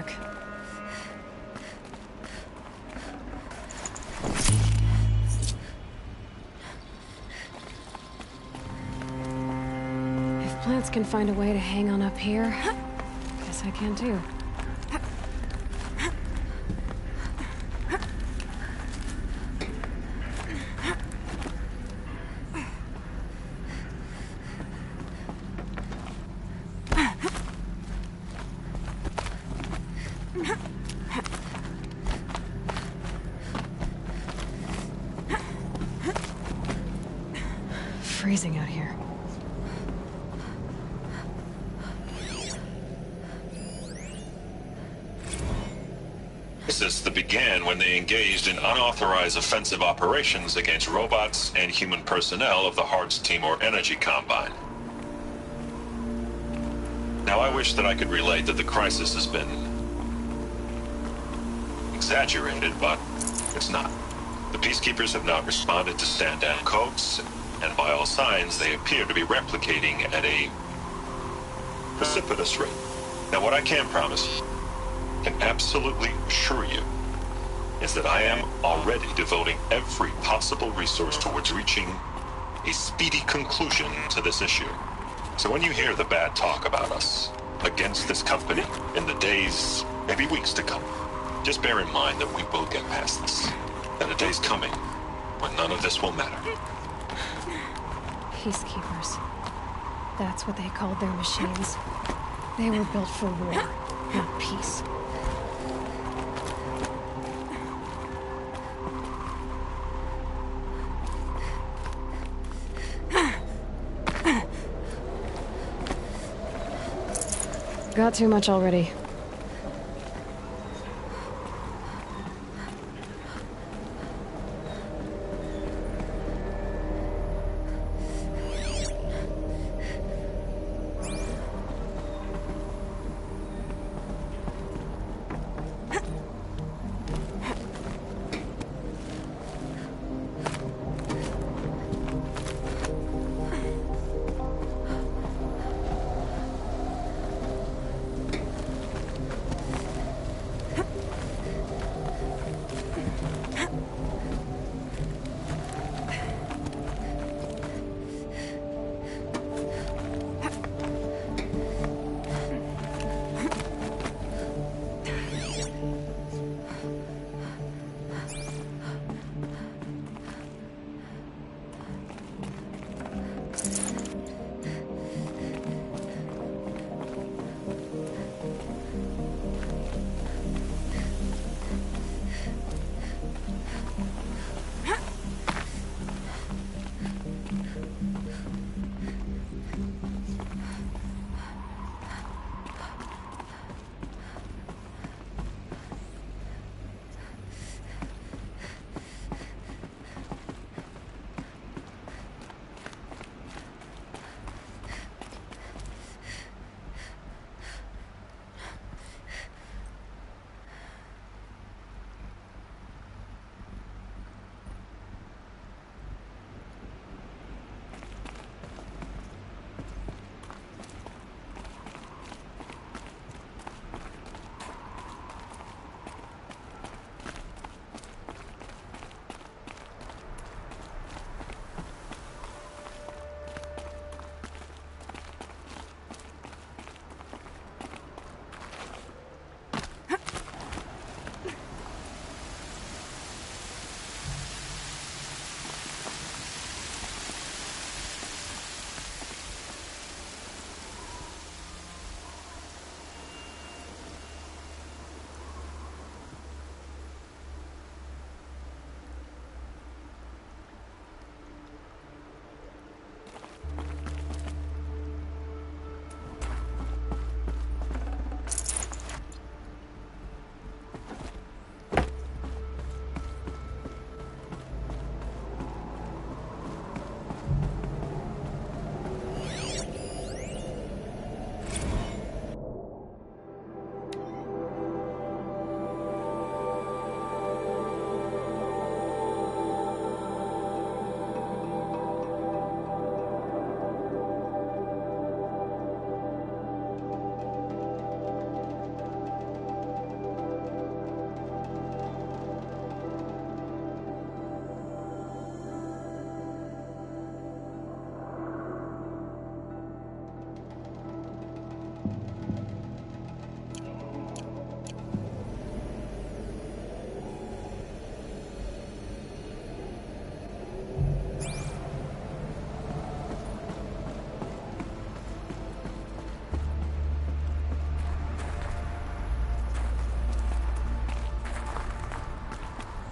quick. If plants can find a way to hang on up here, guess I can too. Freezing out here. Crisis that began when they engaged in unauthorized offensive operations against robots and human personnel of the Hart's Timor Energy Combine. Now, I wish that I could relate that the crisis has been exaggerated, but it's not. The Peacekeepers have not responded to stand-down codes, and by all signs, they appear to be replicating at a precipitous rate. Now, what I can promise, can absolutely assure you, is that I am already devoting every possible resource towards reaching a speedy conclusion to this issue. So when you hear the bad talk about us against this company in the days, maybe weeks to come, just bear in mind that we will get past this. And a day's coming when none of this will matter. Peacekeepers. That's what they called their machines. They were built for war, not peace. Got too much already.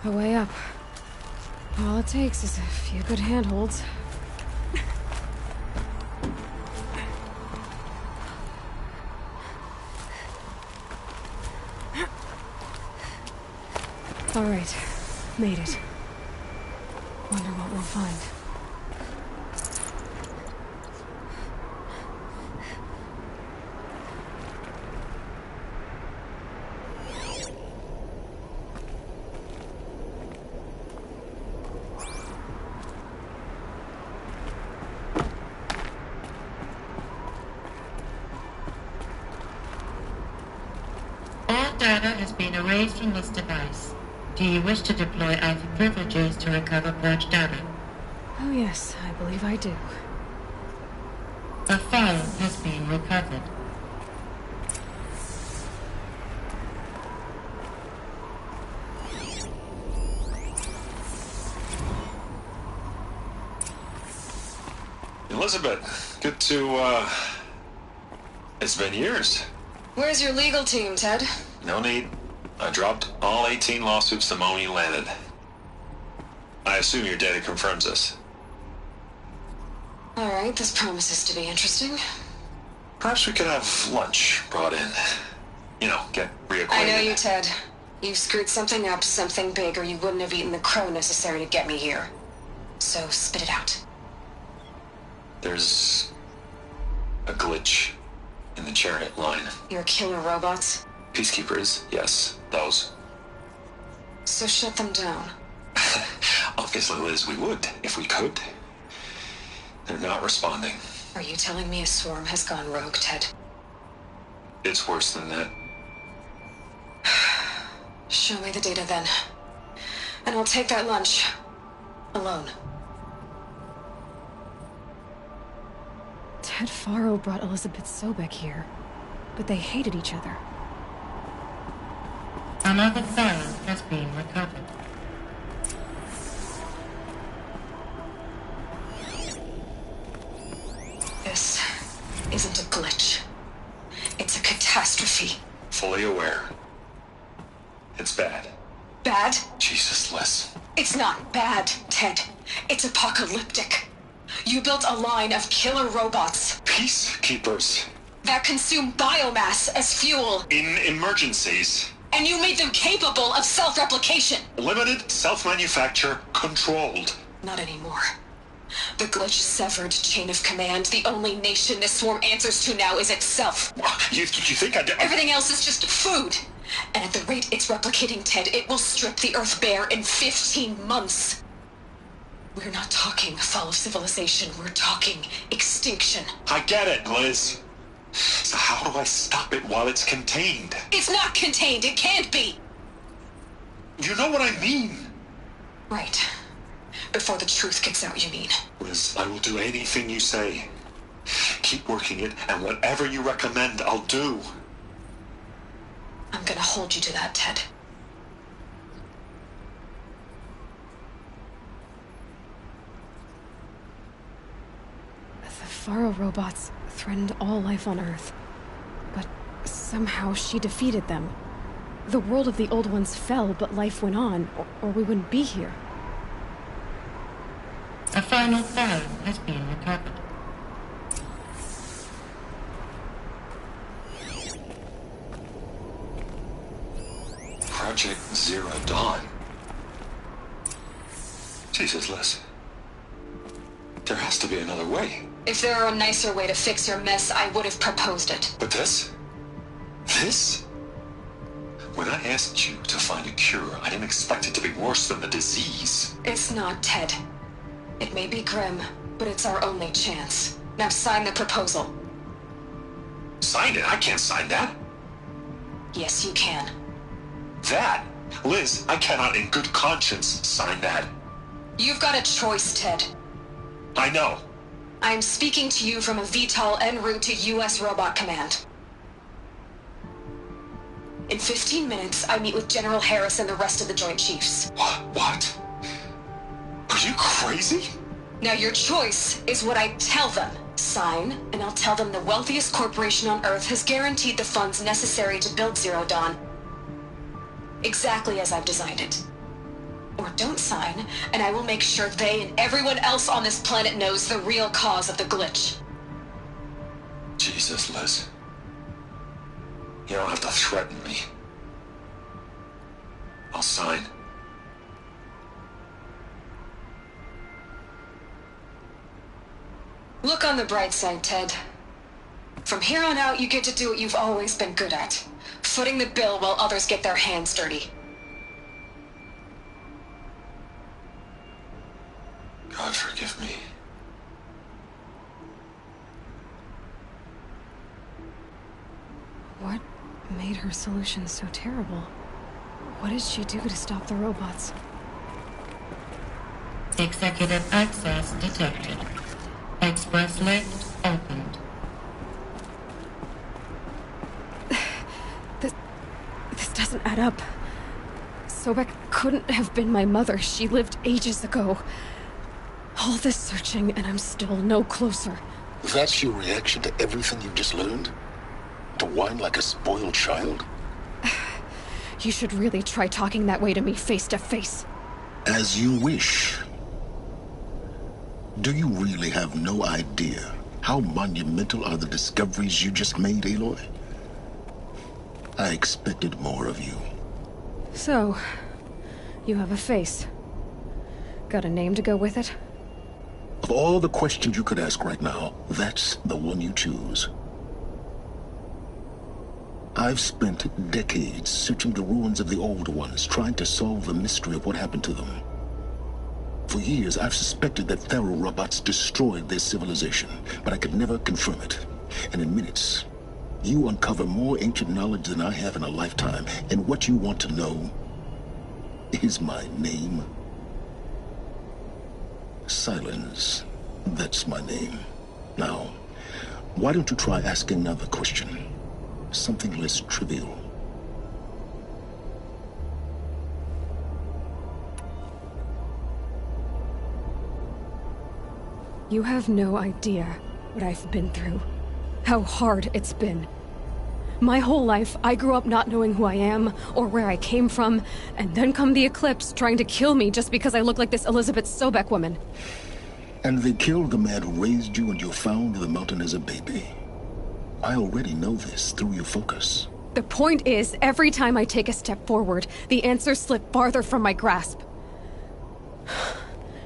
A way up. All it takes is a few good handholds. All right, made it. Wonder what we'll find. All data has been erased from this device. Do you wish to deploy Alpha privileges to recover purged data? Oh yes, I believe I do. A file has been recovered. Elizabeth, good to, it's been years. Where's your legal team, Ted? No need. I dropped all 18 lawsuits the moment you landed. I assume your data confirms this. All right, this promises to be interesting. Perhaps we could have lunch brought in. You know, get reacquainted. I know you, Ted. You screwed something up, something big, or you wouldn't have eaten the crow necessary to get me here. So spit it out. There's a glitch in the chariot line. Your killer robots? Peacekeepers, yes, those. So shut them down. Obviously, Liz, we would, if we could. They're not responding. Are you telling me a swarm has gone rogue, Ted? It's worse than that. Show me the data then. And I'll take that lunch. Alone. Ted Faro brought Elizabeth Sobek here, but they hated each other. Another file has been recovered. This isn't a glitch. It's a catastrophe. Fully aware. It's bad. Bad? Jesus, Liz. It's not bad, Ted. It's apocalyptic. You built a line of killer robots Peacekeepers. that consume biomass as fuel, In emergencies. and you made them capable of self-replication. Limited, self-manufacture, controlled. Not anymore. The glitch severed chain of command. The only nation this swarm answers to now is itself. You think I... Everything else is just food. And at the rate it's replicating, Ted, it will strip the Earth bare in 15 months. We're not talking fall of civilization. We're talking extinction. I get it, Liz. So how do I stop it while it's contained? It's not contained. It can't be. You know what I mean. Right. Before the truth gets out, you mean? Liz, I will do anything you say. Keep working it, and whatever you recommend, I'll do. I'm gonna hold you to that, Ted. The Faro robots threatened all life on Earth. But somehow she defeated them. The world of the old ones fell, but life went on, or we wouldn't be here. A final file has been recovered. Project Zero Dawn. Jesus, Liz. There has to be another way. If there were a nicer way to fix your mess, I would have proposed it. But this? This? When I asked you to find a cure, I didn't expect it to be worse than the disease. It's not, Ted. It may be grim, but it's our only chance. Now sign the proposal. Sign it? I can't sign that. Yes, you can. That? Liz, I cannot in good conscience sign that. You've got a choice, Ted. I know. I'm speaking to you from a VTOL en route to U.S. Robot Command. In 15 minutes, I meet with General Harris and the rest of the Joint Chiefs. What? Are you crazy? Now your choice is what I tell them. Sign, and I'll tell them the wealthiest corporation on Earth has guaranteed the funds necessary to build Zero Dawn. Exactly as I've designed it. or don't sign, and I will make sure they and everyone else on this planet knows the real cause of the glitch. Jesus, Liz. You don't have to threaten me. I'll sign. Look on the bright side, Ted. From here on out, you get to do what you've always been good at. Footing the bill while others get their hands dirty. God forgive me. What made her solution so terrible? What did she do to stop the robots? Executive access detected. Express lift opened. This doesn't add up. Sobek couldn't have been my mother. She lived ages ago. All this searching, and I'm still no closer. That's your reaction to everything you've just learned? To whine like a spoiled child? You should really try talking that way to me face to face. As you wish. Do you really have no idea how monumental are the discoveries you just made, Aloy? I expected more of you. So, you have a face. Got a name to go with it? Of all the questions you could ask right now, that's the one you choose. I've spent decades searching the ruins of the old ones, trying to solve the mystery of what happened to them. For years, I've suspected that Faro robots destroyed their civilization, but I could never confirm it. And in minutes, you uncover more ancient knowledge than I have in a lifetime, and what you want to know is my name. Silence. That's my name. Now, why don't you try asking another question? Something less trivial. You have no idea what I've been through. How hard it's been. My whole life, I grew up not knowing who I am, or where I came from, and then come the Eclipse trying to kill me just because I look like this Elizabeth Sobek woman. And they killed the man who raised you and you found the mountain as a baby. I already know this through your focus. The point is, every time I take a step forward, the answers slip farther from my grasp.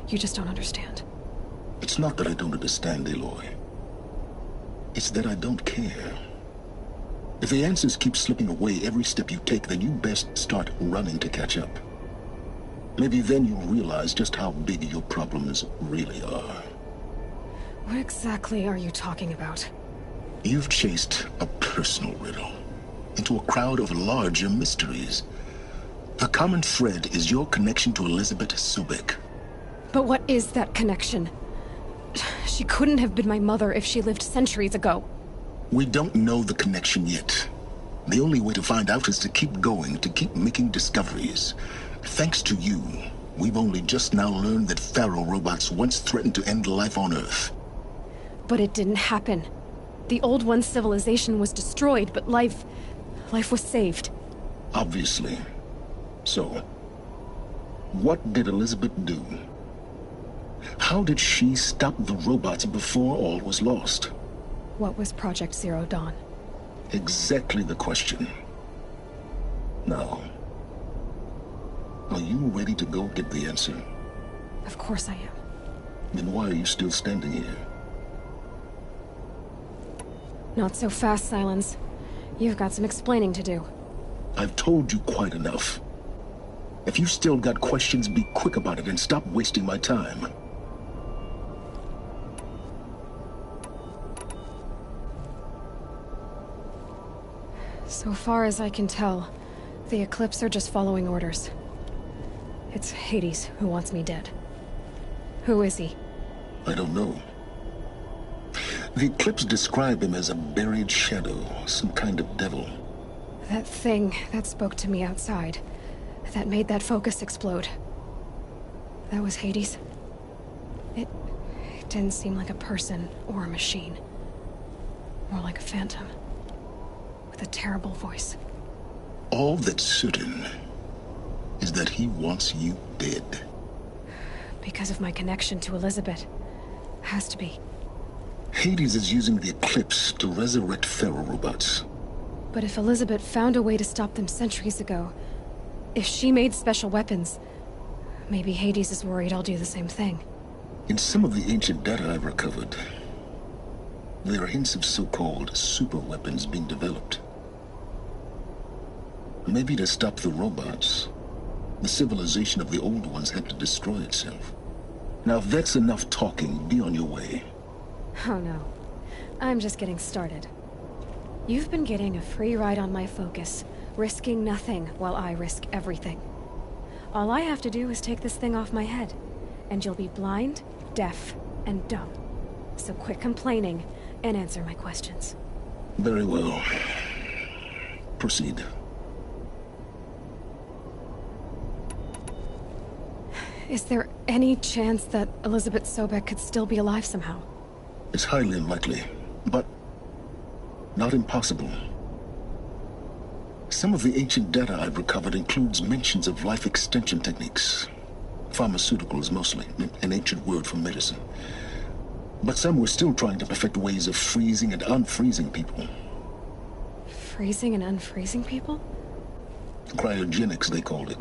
You just don't understand. It's not that I don't understand, Aloy. It's that I don't care. If the answers keep slipping away every step you take, then you best start running to catch up. Maybe then you'll realize just how big your problems really are. What exactly are you talking about? You've chased a personal riddle into a crowd of larger mysteries. The common thread is your connection to Elizabeth Sobek. But what is that connection? She couldn't have been my mother if she lived centuries ago. We don't know the connection yet. The only way to find out is to keep going, to keep making discoveries. Thanks to you, we've only just now learned that Faro robots once threatened to end life on Earth. But it didn't happen. The Old One's civilization was destroyed, but life was saved. Obviously. So, what did Elizabeth do? How did she stop the robots before all was lost? What was Project Zero Dawn? Exactly the question. Now, are you ready to go get the answer? Of course I am. Then why are you still standing here? Not so fast, Silence. You've got some explaining to do. I've told you quite enough. If you've still got questions, be quick about it and stop wasting my time. So far as I can tell, the Eclipse are just following orders. It's Hades who wants me dead. Who is he? I don't know. The Eclipse describe him as a buried shadow, some kind of devil. That thing that spoke to me outside, that made that focus explode. That was Hades. It didn't seem like a person or a machine. More like a phantom. With a terrible voice. All that's certain is that he wants you dead. Because of my connection to Elizabeth. Has to be. Hades is using the Eclipse to resurrect feral robots. But if Elizabeth found a way to stop them centuries ago, if she made special weapons, maybe Hades is worried I'll do the same thing. In some of the ancient data I've recovered, there are hints of so-called super weapons being developed. Maybe to stop the robots, the civilization of the old ones had to destroy itself. Now, if that's enough talking, be on your way. Oh no. I'm just getting started. You've been getting a free ride on my focus, risking nothing while I risk everything. All I have to do is take this thing off my head, and you'll be blind, deaf, and dumb. So quit complaining and answer my questions. Very well. Proceed. Is there any chance that Elizabeth Sobek could still be alive somehow? It's highly unlikely, but not impossible. Some of the ancient data I've recovered includes mentions of life extension techniques. Pharmaceuticals mostly, an ancient word for medicine. But some were still trying to perfect ways of freezing and unfreezing people. Freezing and unfreezing people? Cryogenics, they called it.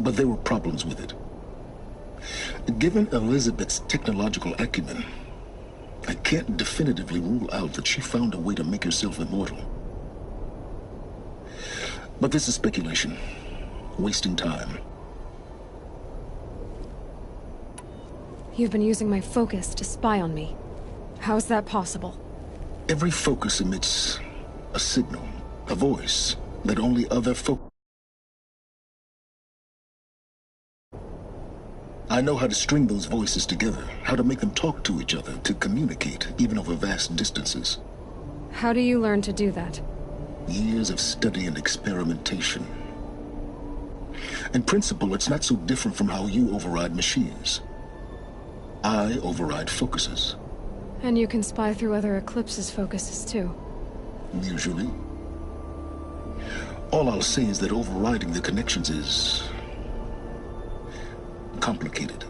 But there were problems with it. Given Elizabeth's technological acumen, I can't definitively rule out that she found a way to make herself immortal. But this is speculation. Wasting time. You've been using my focus to spy on me. How's that possible? Every focus emits a signal, a voice, that only other focus. I know how to string those voices together, how to make them talk to each other, to communicate, even over vast distances. How do you learn to do that? Years of study and experimentation. In principle, it's not so different from how you override machines. I override focuses. And you can spy through other Eclipse's focuses too. Usually. All I'll say is that overriding the connections is complicated.